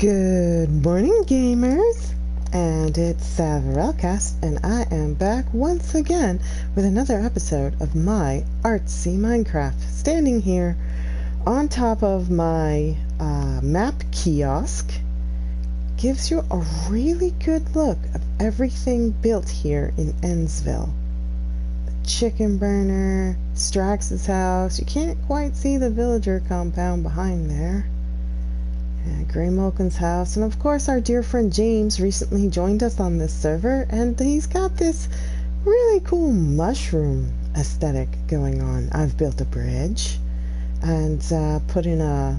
Good morning, gamers! And it's Savah Rellcast, and I am back once again with another episode of my Artsy Minecraft. Standing here on top of my map kiosk gives you a really good look of everything built here in Ensville. The chicken burner, Strax's house. You can't quite see the villager compound behind there. Grey Mulkin's house, and of course our dear friend James recently joined us on this server, and he's got this really cool mushroom aesthetic going on. I've built a bridge and put in a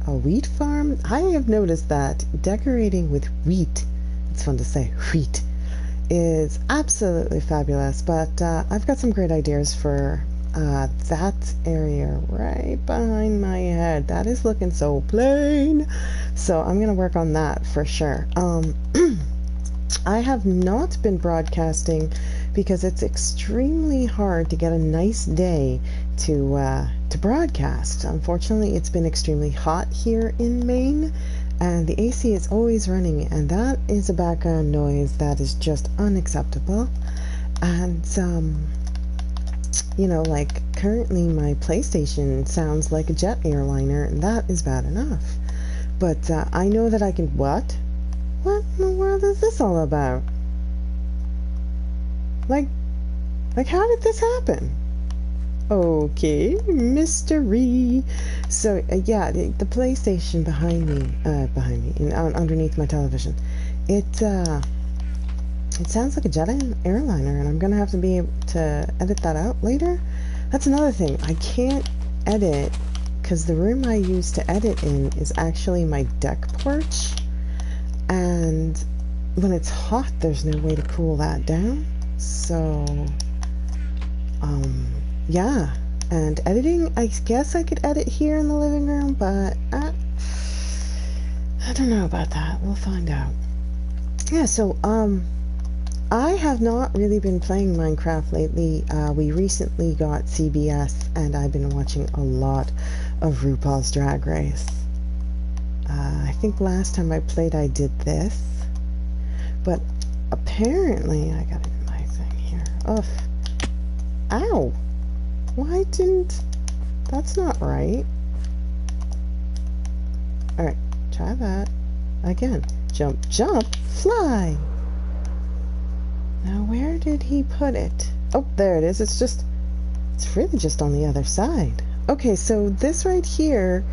wheat farm. I have noticed that decorating with wheat, it's fun to say, wheat, is absolutely fabulous, but I've got some great ideas for that area right behind my head. That is looking so plain, so I'm gonna work on that for sure. I have not been broadcasting because it's extremely hard to get a nice day to broadcast. Unfortunately, it's been extremely hot here in Maine, and the AC is always running, and that is a background noise that is just unacceptable. And you know, like currently my PlayStation sounds like a jet airliner, and that is bad enough. But I know that I can... What? What in the world is this all about? Like how did this happen? Okay, mystery. So yeah, the PlayStation behind me, underneath my television, it sounds like a jet airliner, and I'm gonna have to be able to edit that out later. That's another thing. I can't edit because the room I use to edit in is actually my deck porch, and when it's hot, there's no way to cool that down. So, yeah. And editing, I guess I could edit here in the living room, but I don't know about that. We'll find out. Yeah. So, I have not really been playing Minecraft lately. We recently got CBS, and I've been watching a lot of RuPaul's Drag Race. I think last time I played I did this, but apparently I got it in my thing here. Ugh. Ow! Why didn't... That's not right. Alright, try that. Again. Jump, jump, fly! Now, where did he put it? Oh, there it is. It's really just on the other side. Okay, so this right here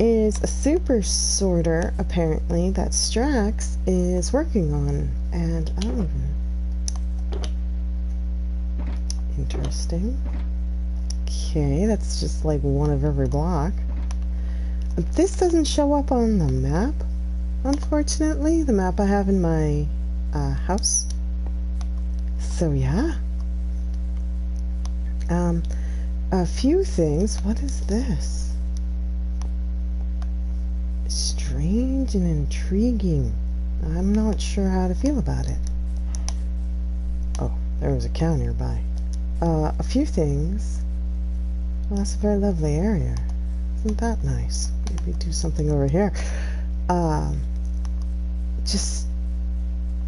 is a super sorter, apparently, that Strax is working on. And I don't even... Interesting. Okay, that's just like one of every block. But this doesn't show up on the map, unfortunately. The map I have in my house. So yeah, a few things. What is this? Strange and intriguing. I'm not sure how to feel about it. Oh, there was a cow nearby. A few things. Well, that's a very lovely area. Isn't that nice? Maybe do something over here.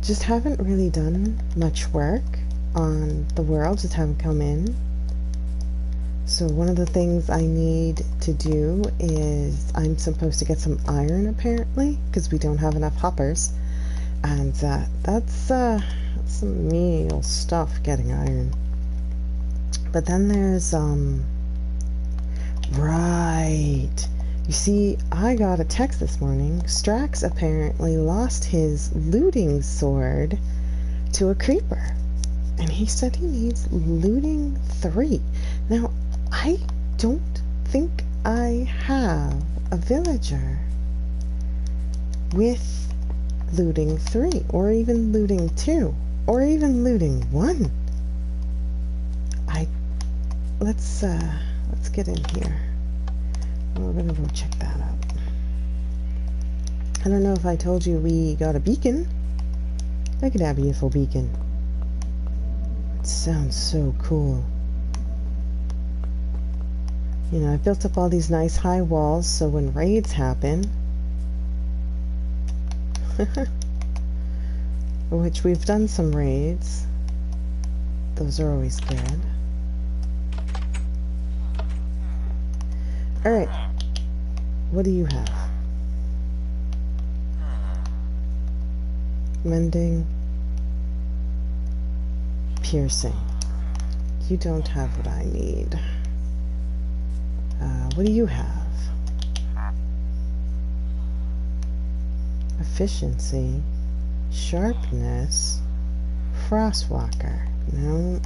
Just haven't really done much work on the world, just haven't come in. So one of the things I need to do is I'm supposed to get some iron, apparently, because we don't have enough hoppers, and that's some meal stuff, getting iron. But then there's right, you see, I got a text this morning. Strax apparently lost his looting sword to a creeper, and he said he needs looting 3. Now, I don't think I have a villager with looting 3, or even looting 2, or even looting 1. Let's get in here. We're gonna go check that out. I don't know if I told you we got a beacon. Look at that beautiful beacon. It sounds so cool. You know, I built up all these nice high walls so when raids happen, Which we've done some raids. Those are always good. Alright. What do you have? Mending. Piercing. You don't have what I need. What do you have? Efficiency. Sharpness. Frostwalker. No.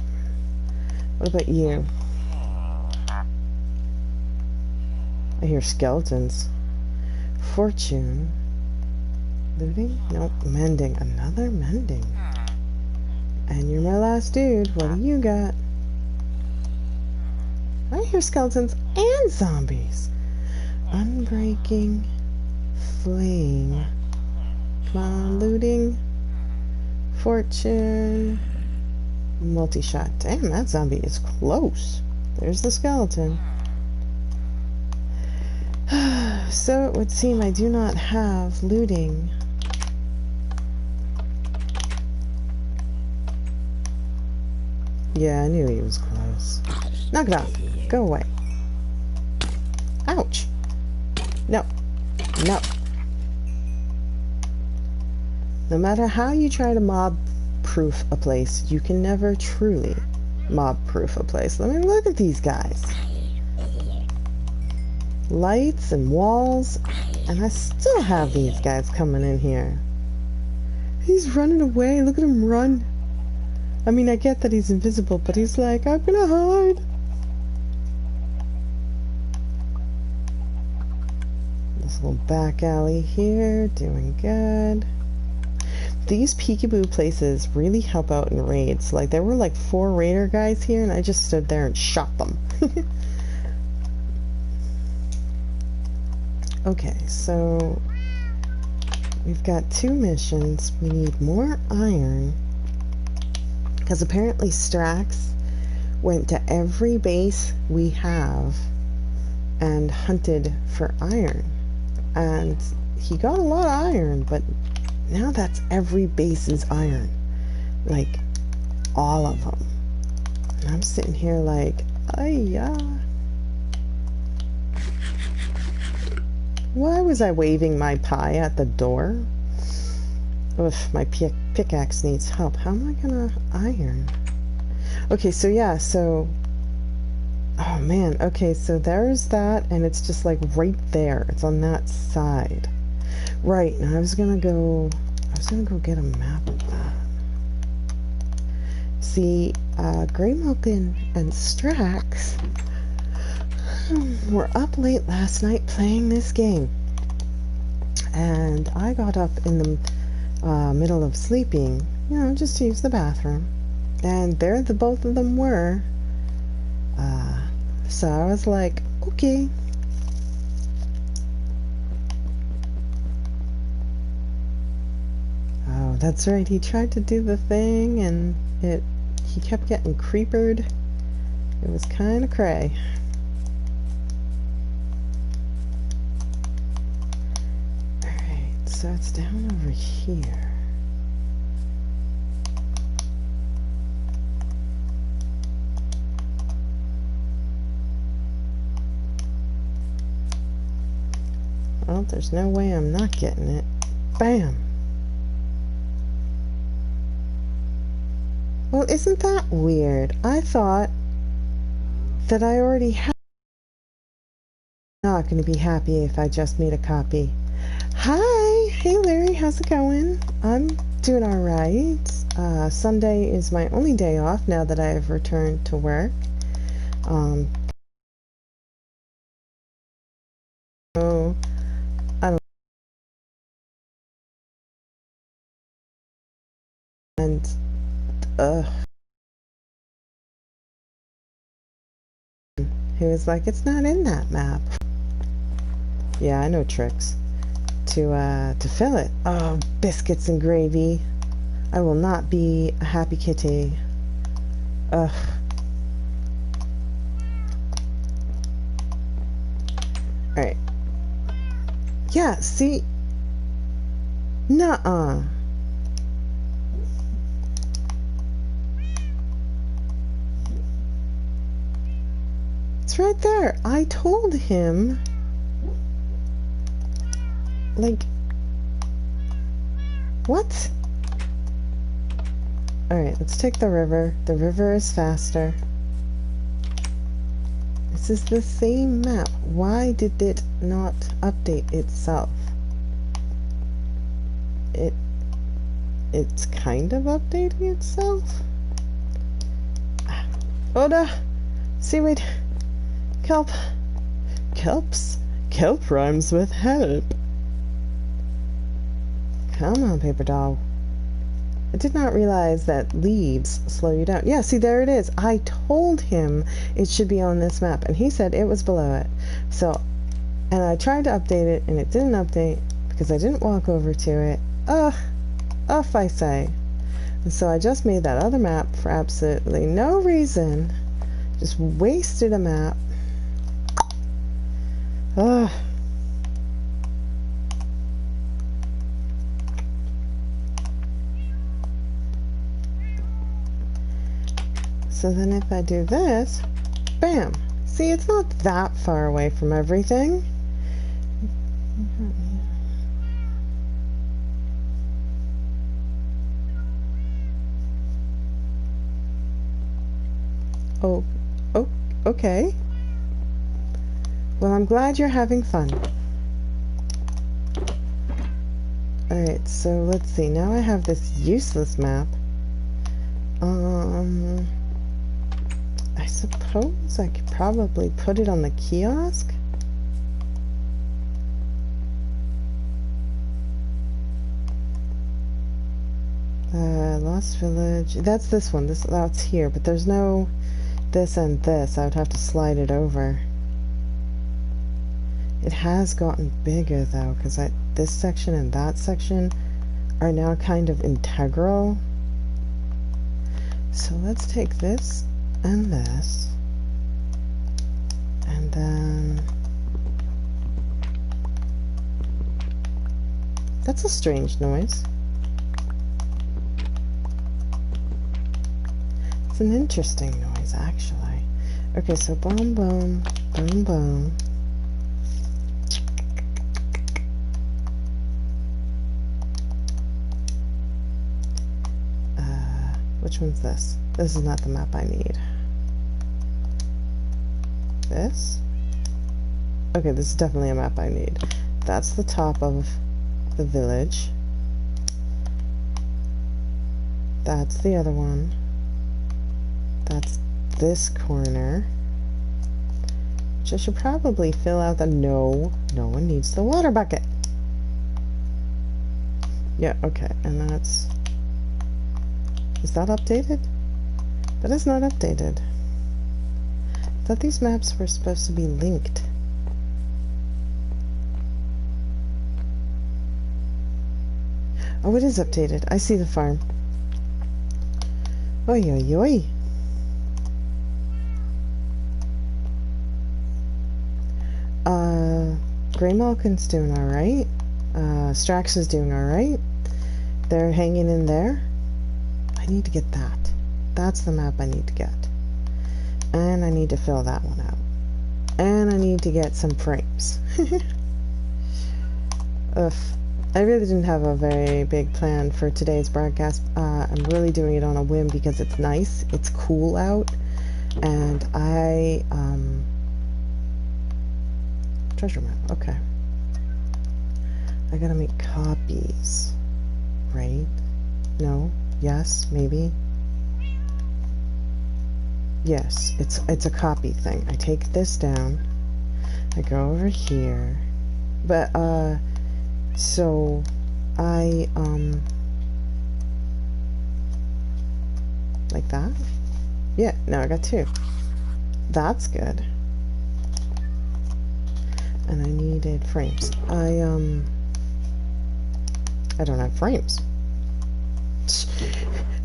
What about you? I hear skeletons. Fortune. Looting? Nope. Mending. Another mending. And you're my last dude. What do you got? I hear skeletons and zombies. Unbreaking. Flame. Come on, looting. Fortune. Multi-shot. Damn, that zombie is close. There's the skeleton. So it would seem I do not have looting. Yeah, I knew he was close. Knock it off. Go away. Ouch. No. No. No matter how you try to mob-proof a place, you can never truly mob-proof a place. Let me look at these guys. Lights and walls, and I still have these guys coming in here. He's running away. Look at him run. I mean, I get that he's invisible, but he's like, I'm gonna hide. This little back alley here, doing good. These peekaboo places really help out in raids. Like, there were like 4 raider guys here, and I just stood there and shot them. Okay, so we've got 2 missions. We need more iron. Because apparently Strax went to every base we have and hunted for iron. And he got a lot of iron, but now that's every base's iron. Like, all of them. And I'm sitting here like, yeah. Why was I waving my pie at the door? Oof, my pickaxe needs help. How am I gonna iron? Okay, so yeah, so... Oh man, okay, so there's that, and it's just like right there. It's on that side. Right, and I was gonna go get a map of that. See, Greymilk and Strax were up late last night playing this game. And I got up in the middle of sleeping, you know, just to use the bathroom. And there the both of them were. So I was like, okay. Oh, that's right. He tried to do the thing, and he kept getting creepered. It was kind of cray. Alright, so it's down over here. Well, there's no way I'm not getting it. Bam! Well, isn't that weird? I thought that I already had... Not going to be happy if I just made a copy. Hi! Hey Larry, how's it going? I'm doing alright. Sunday is my only day off now that I've returned to work. So, I don't... And... He was like, it's not in that map. Yeah, I know tricks. To fill it. Oh, biscuits and gravy. I will not be a happy kitty. Ugh. Alright. Yeah, see... Nuh-uh. It's right there. I told him. Like, what? Alright, let's take the river. The river is faster. This is the same map. Why did it not update itself? It's kind of updating itself? Oh no! Seaweed! Kelp! Kelps? Kelp rhymes with help. Come on, paper doll. I did not realize that leaves slow you down. Yeah, see, there it is. I told him it should be on this map, and he said it was below it. So, and I tried to update it, and it didn't update because I didn't walk over to it. Off I say. And so I just made that other map for absolutely no reason. Just wasted a map. Ugh. So then if I do this, bam. See, it's not that far away from everything. Oh, okay. Well, I'm glad you're having fun. Alright, so let's see. Now I have this useless map. I suppose I could probably put it on the kiosk. Lost Village. That's this one. That's here, but there's no this and this. I would have to slide it over. It has gotten bigger though, because this section and that section are now kind of integral. So let's take this and this, and then that's a strange noise. It's an interesting noise, actually. Okay, so boom, boom, boom, boom. Which one's this? This is not the map I need. This? Okay, this is definitely a map I need. That's the top of the village. That's the other one. That's this corner. Which I should probably fill out the... No one needs the water bucket. Yeah, okay, and that's... Is that updated? That is not updated. I thought these maps were supposed to be linked. Oh, it is updated. I see the farm. Oi, oi, oi. Grey Malkin's doing alright. Strax is doing alright. They're hanging in there. I need to get that. That's the map I need to get. And I need to fill that one out. And I need to get some frames. Ugh. I really didn't have a very big plan for today's broadcast. I'm really doing it on a whim because it's nice. It's cool out. And treasure map. Okay. I gotta make copies. Right? No? Yes? Maybe? Yes. It's a copy thing. I take this down. I go over here. But, so, like that? Yeah, now I got two. That's good. And I needed frames. I don't have frames.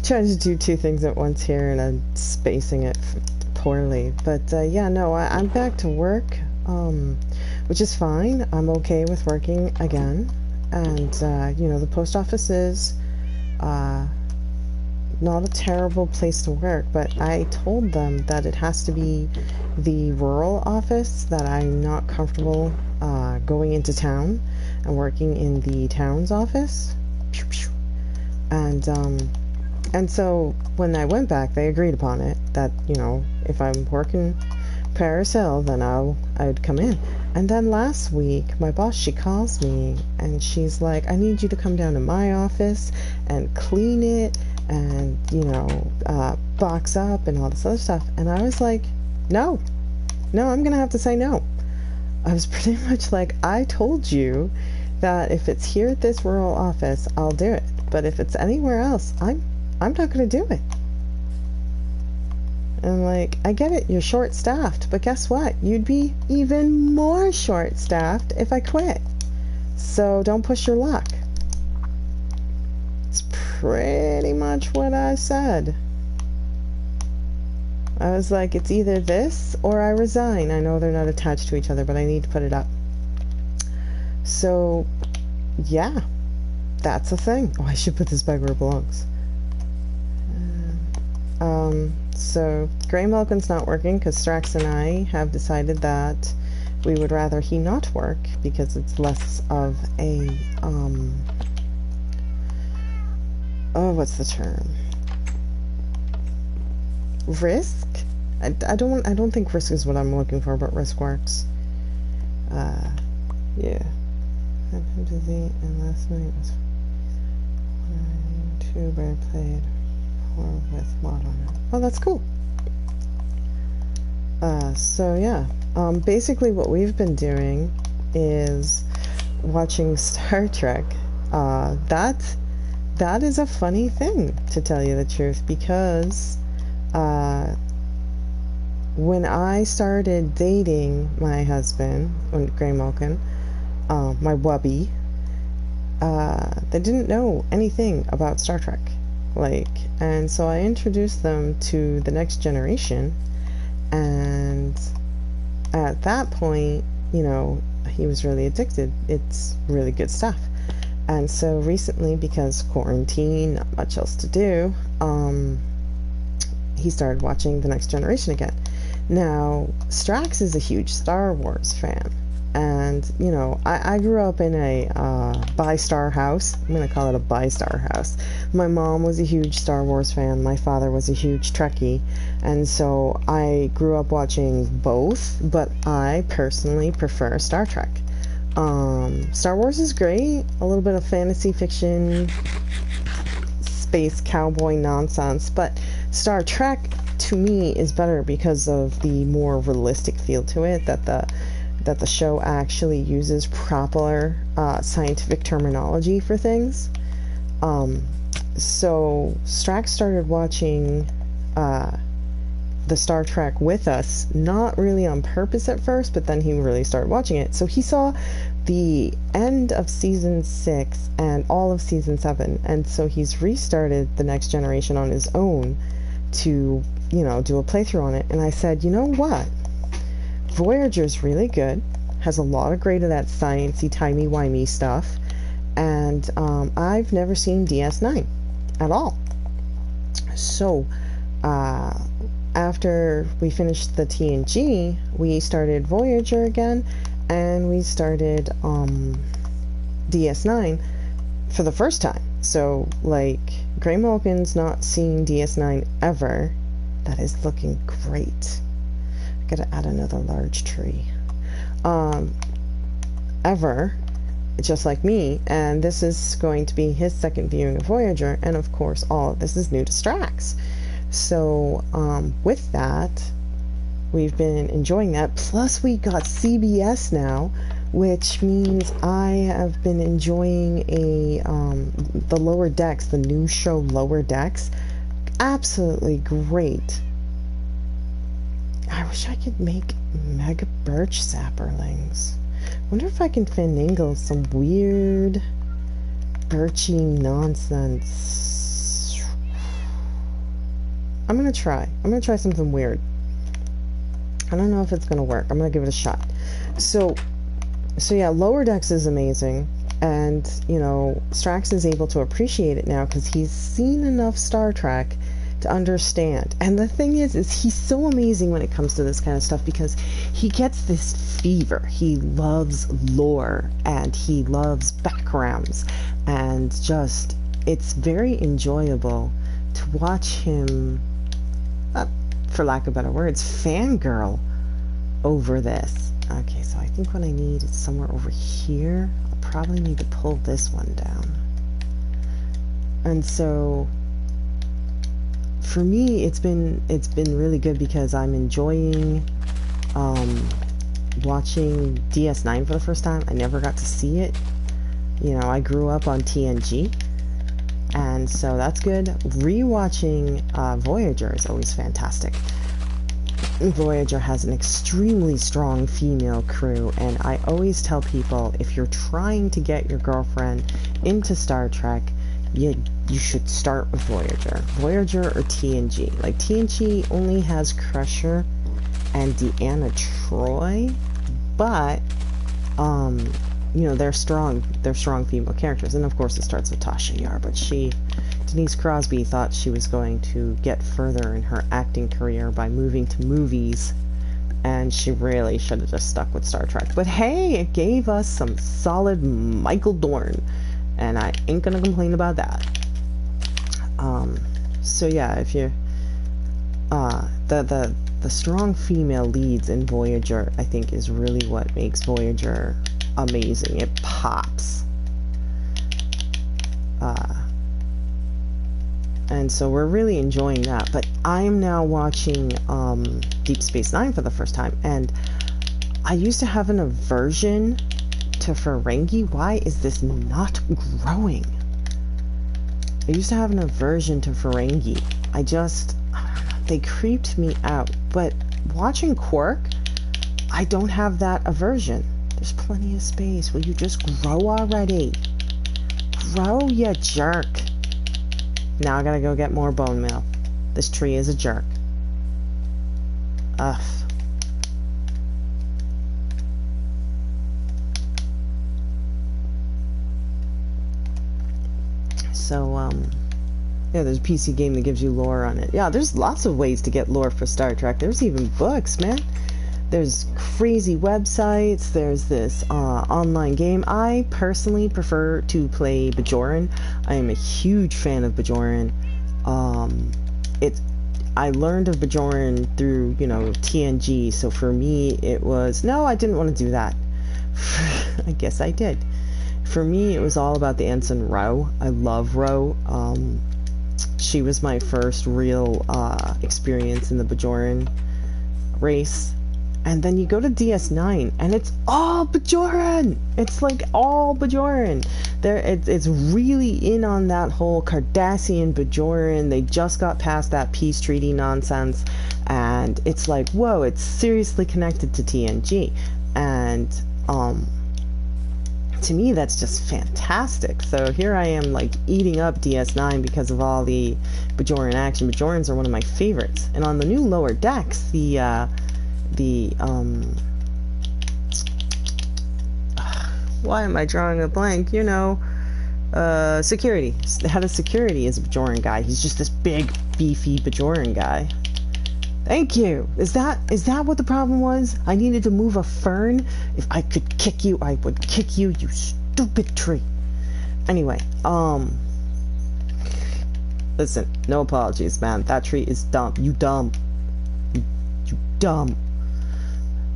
Trying to do two things at once here, and I'm spacing it poorly. But, yeah, no, I'm back to work, which is fine. I'm okay with working again. and you know, the post office is not a terrible place to work, but I told them that it has to be the rural office, that I'm not comfortable going into town and working in the town's office. And so when I went back, they agreed upon it, that, you know, if I'm working Paris Hill, then I'd come in. And then last week, my boss, she calls me and she's like, I need you to come down to my office and clean it and, you know, box up and all this other stuff. And I was like, no, I'm gonna have to say no. I was pretty much like, I told you that if it's here at this rural office, I'll do it. But if it's anywhere else, I'm not gonna do it. And like, I get it, you're short-staffed, but guess what? You'd be even more short-staffed if I quit. So don't push your luck. It's pretty much what I said. I was like, it's either this or I resign. I know they're not attached to each other, but I need to put it up. So, yeah, that's a thing. Oh, I should put this back where it belongs. So Grey Malkin's not working because Strax and I have decided that we would rather he not work because it's less of a, oh, what's the term? Risk? I don't think risk is what I'm looking for, but risk works. Yeah. I'm dizzy, and last night was 2 where I played 4 with mod on it. Oh, that's cool. So yeah. Basically what we've been doing is watching Star Trek. That is a funny thing, to tell you the truth, because when I started dating my husband, Grey Malkin, my wubby, they didn't know anything about Star Trek. And so I introduced them to The Next Generation, and at that point, you know, he was really addicted. It's really good stuff. And so recently, because quarantine, not much else to do, he started watching The Next Generation again. Now, Strax is a huge Star Wars fan. And, you know, I grew up in a bi-star house. I'm going to call it a bi-star house. My mom was a huge Star Wars fan. My father was a huge Trekkie. And so I grew up watching both, but I personally prefer Star Trek. Star Wars is great. A little bit of fantasy fiction, space cowboy nonsense. But Star Trek, to me, is better because of the more realistic feel to it, that the show actually uses proper scientific terminology for things. So Strax started watching the Star Trek with us, not really on purpose at first, but then he really started watching it. So he saw the end of season 6 and all of season 7, and so he's restarted The Next Generation on his own to, you know, do a playthrough on it. And I said, you know what? Voyager's really good, has a lot of great of that sciencey, timey-wimey stuff, and I've never seen DS9 at all. So, after we finished the TNG, we started Voyager again, and we started DS9 for the first time. So, like, Grey Malkin's not seen DS9 ever. That is looking great. Gotta add another large tree. Ever, just like me, and this is going to be his second viewing of Voyager, and of course all of this is new to Strax. So with that, we've been enjoying that, plus we got CBS now, which means I have been enjoying the Lower Decks, the new show Lower Decks. Absolutely great. I wish I could make mega birch sapperlings. Wonder if I can finagle some weird birchy nonsense. I'm gonna try something weird. I don't know if it's gonna work. I'm gonna give it a shot. So yeah, Lower Decks is amazing. And, you know, Strax is able to appreciate it now because he's seen enough Star Trek to understand. And the thing is he's so amazing when it comes to this kind of stuff because he gets this fever. He loves lore and he loves backgrounds, and just, it's very enjoyable to watch him, for lack of better words, fangirl over this. Okay, so I think what I need is somewhere over here. I'll probably need to pull this one down. And so for me, it's been really good because I'm enjoying watching DS9 for the first time. I never got to see it. You know, I grew up on TNG, and so that's good. Rewatching Voyager is always fantastic. Voyager has an extremely strong female crew, and I always tell people, if you're trying to get your girlfriend into Star Trek, you should start with Voyager or TNG. Like, TNG only has Crusher and Deanna Troi, but you know, they're strong female characters. And of course it starts with Tasha Yar, but Denise Crosby thought she was going to get further in her acting career by moving to movies, and she really should have just stuck with Star Trek. But hey, it gave us some solid Michael Dorn, and I ain't gonna complain about that. So yeah, if you the strong female leads in Voyager, I think, is really what makes Voyager amazing. It pops. And so we're really enjoying that. But I'm now watching Deep Space Nine for the first time, and I used to have an aversion to Ferengi. Why is this not growing? I used to have an aversion to Ferengi. They creeped me out. But watching Quark, I don't have that aversion. There's plenty of space. Will you just grow already? Grow, you jerk. Now I gotta go get more bone meal. This tree is a jerk. Ugh. So, yeah, there's a PC game that gives you lore on it. Yeah, there's lots of ways to get lore for Star Trek. There's even books, man. There's crazy websites. There's this online game. I personally prefer to play Bajoran. I am a huge fan of Bajoran. I learned of Bajoran through, you know, TNG. So for me, it was, no, I didn't want to do that. I guess I did. For me, it was all about the Ensign Ro. I love Ro. She was my first real experience in the Bajoran race. And then you go to DS9, and it's all Bajoran! It's like all Bajoran. It's really in on that whole Cardassian Bajoran. They just got past that peace treaty nonsense, and it's like, whoa, it's seriously connected to TNG. And, to me, that's just fantastic. So here I am, like, eating up DS9 because of all the Bajoran action. Bajorans are one of my favorites. And on the new Lower Decks, why am I drawing a blank? You know, security. The head of security is a Bajoran guy. He's just this big, beefy Bajoran guy. Thank you. Is that what the problem was? I needed to move a fern? If I could kick you, I would kick you, you stupid tree. Anyway, listen, no apologies, man. That tree is dumb. You dumb. You dumb.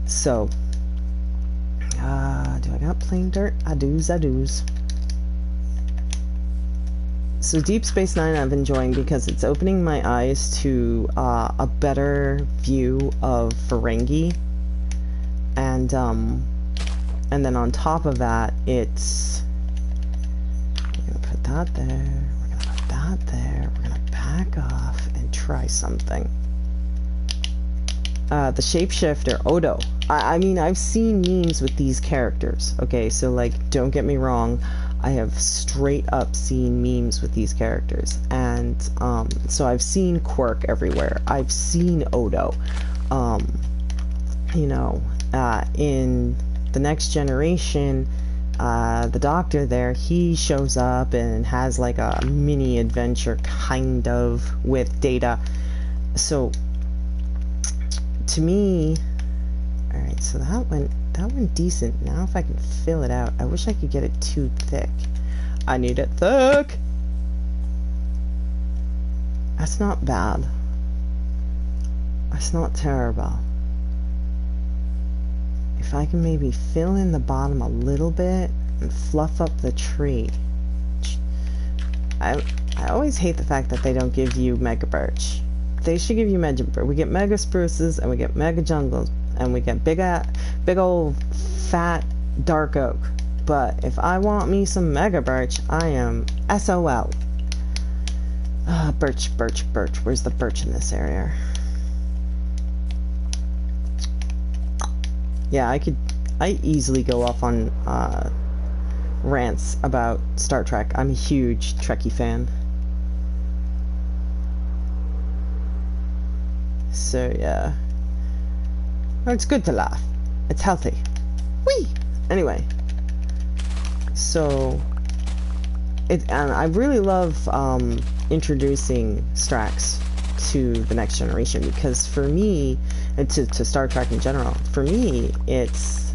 So, do I got plain dirt? I do's. So Deep Space Nine I've been enjoying because it's opening my eyes to a better view of Ferengi, and then on top of that, we're gonna put that there, we're gonna put that there, we're gonna back off and try something. The shapeshifter, Odo. I mean, I've seen memes with these characters, okay? So, like, don't get me wrong. I have straight up seen memes with these characters. And, so I've seen Quark everywhere. I've seen Odo. You know, in The Next Generation, the doctor there, he shows up and has like a mini adventure kind of with Data. So to me, all right, so that went decent. Now if I can fill it out, I wish I could get it too thick. I need it thick. That's not bad. That's not terrible. If I can maybe fill in the bottom a little bit and fluff up the tree. I always hate the fact that they don't give you mega birch. They should give you mega birch. We get mega spruces and we get mega jungles and we get big old fat dark oak. But if I want me some mega birch, I am SOL. Birch. Where's the birch in this area? Yeah, I easily go off on rants about Star Trek. I'm a huge Trekkie fan. So yeah, it's good to laugh. It's healthy. Whee! Anyway, so and I really love introducing Strax to the next generation, because for me, and to Star Trek in general, for me, it's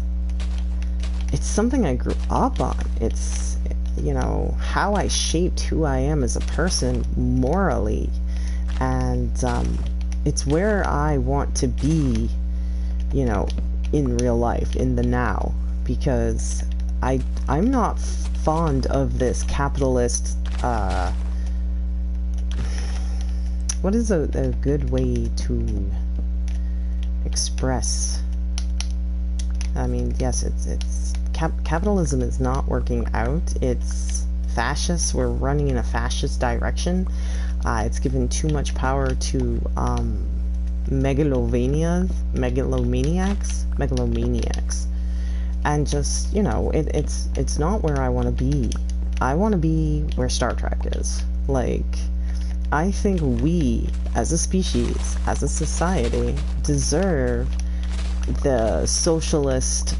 something I grew up on. It's, you know, how I shaped who I am as a person morally, and it's where I want to be, you know, in real life, in the now, because I'm not fond of this capitalist, what is a good way to express? I mean, yes, it's capitalism is not working out. It's fascist. We're running in a fascist direction. It's given too much power to megalomaniacs, and just, you know, it's not where I want to be. I want to be where Star Trek is. Like, I think we, as a species, as a society, deserve the socialist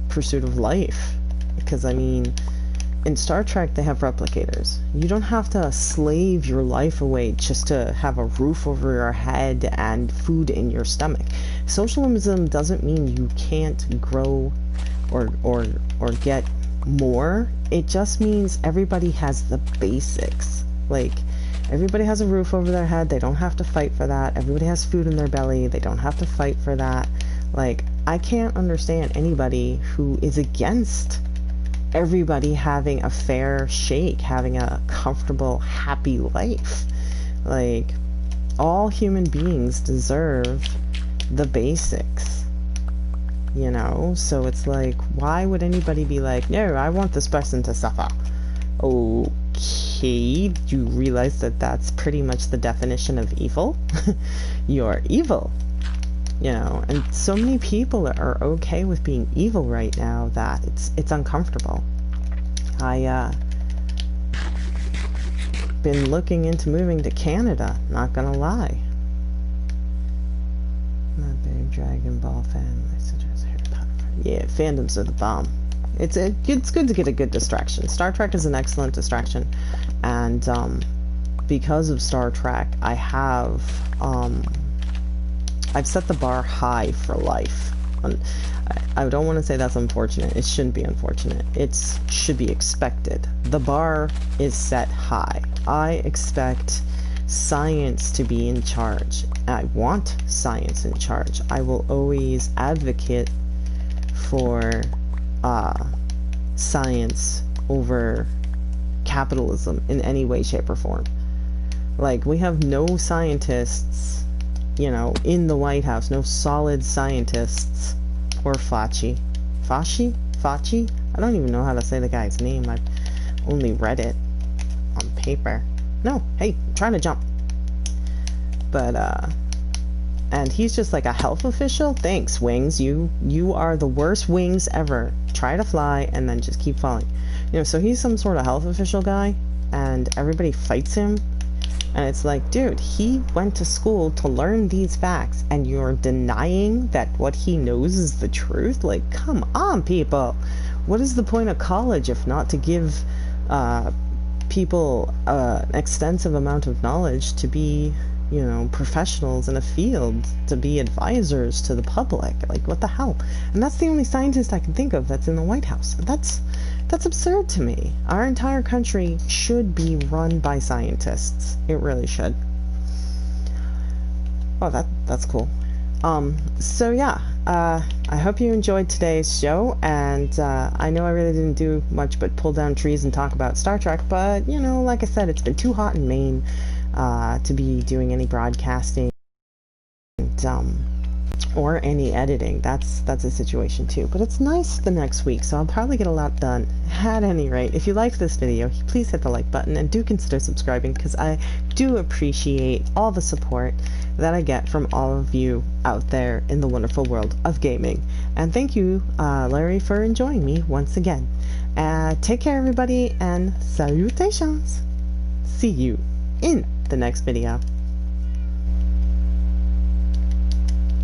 pursuit of life. Because, I mean, in Star Trek they have replicators. You don't have to slave your life away just to have a roof over your head and food in your stomach. Socialism doesn't mean you can't grow or get more. It just means everybody has the basics. Like, everybody has a roof over their head. They don't have to fight for that. Everybody has food in their belly. They don't have to fight for that. Like, I can't understand anybody who is against everybody having a fair shake, having a comfortable, happy life. Like, all human beings deserve the basics, you know? So it's like, why would anybody be like, no, I want this person to suffer? Okay, do you realize that that's pretty much the definition of evil? You're evil, you know? And so many people are okay with being evil right now that it's uncomfortable. I been looking into moving to Canada, not gonna lie. I'm a big Dragon Ball fan. I suggest Harry Potter. Yeah, fandoms are the bomb. It's good to get a good distraction. Star Trek is an excellent distraction, and because of Star Trek, I've set the bar high for life. I don't want to say that's unfortunate. It shouldn't be unfortunate. It should be expected. The bar is set high. I expect science to be in charge. I want science in charge. I will always advocate for science over capitalism in any way, shape, or form. Like, we have no scientists, you know, in the White House, no solid scientists. Poor Fauci. Fauci? I don't even know how to say the guy's name. I've only read it on paper. No, hey, I'm trying to jump. But, and he's just like a health official? Thanks, Wings. You are the worst wings ever. Try to fly and then just keep falling. You know, so he's some sort of health official guy, and everybody fights him. And it's like, dude, he went to school to learn these facts, and you're denying that what he knows is the truth? Like, come on, people. What is the point of college if not to give people an extensive amount of knowledge to be, you know, professionals in a field, to be advisors to the public? Like, what the hell? And that's the only scientist I can think of that's in the White House. That's absurd to me. Our entire country should be run by scientists. It really should. Oh, that's cool. So yeah, I hope you enjoyed today's show, and I know I really didn't do much but pull down trees and talk about Star Trek, but, you know, like I said, it's been too hot in Maine to be doing any broadcasting and, or any editing. That's a situation too, but it's nice the next week, so I'll probably get a lot done. At any rate, if you liked this video, please hit the like button and do consider subscribing, because I do appreciate all the support that I get from all of you out there in the wonderful world of gaming. And thank you, Larry, for enjoying me once again. Take care, everybody, and salutations. See you in the next video.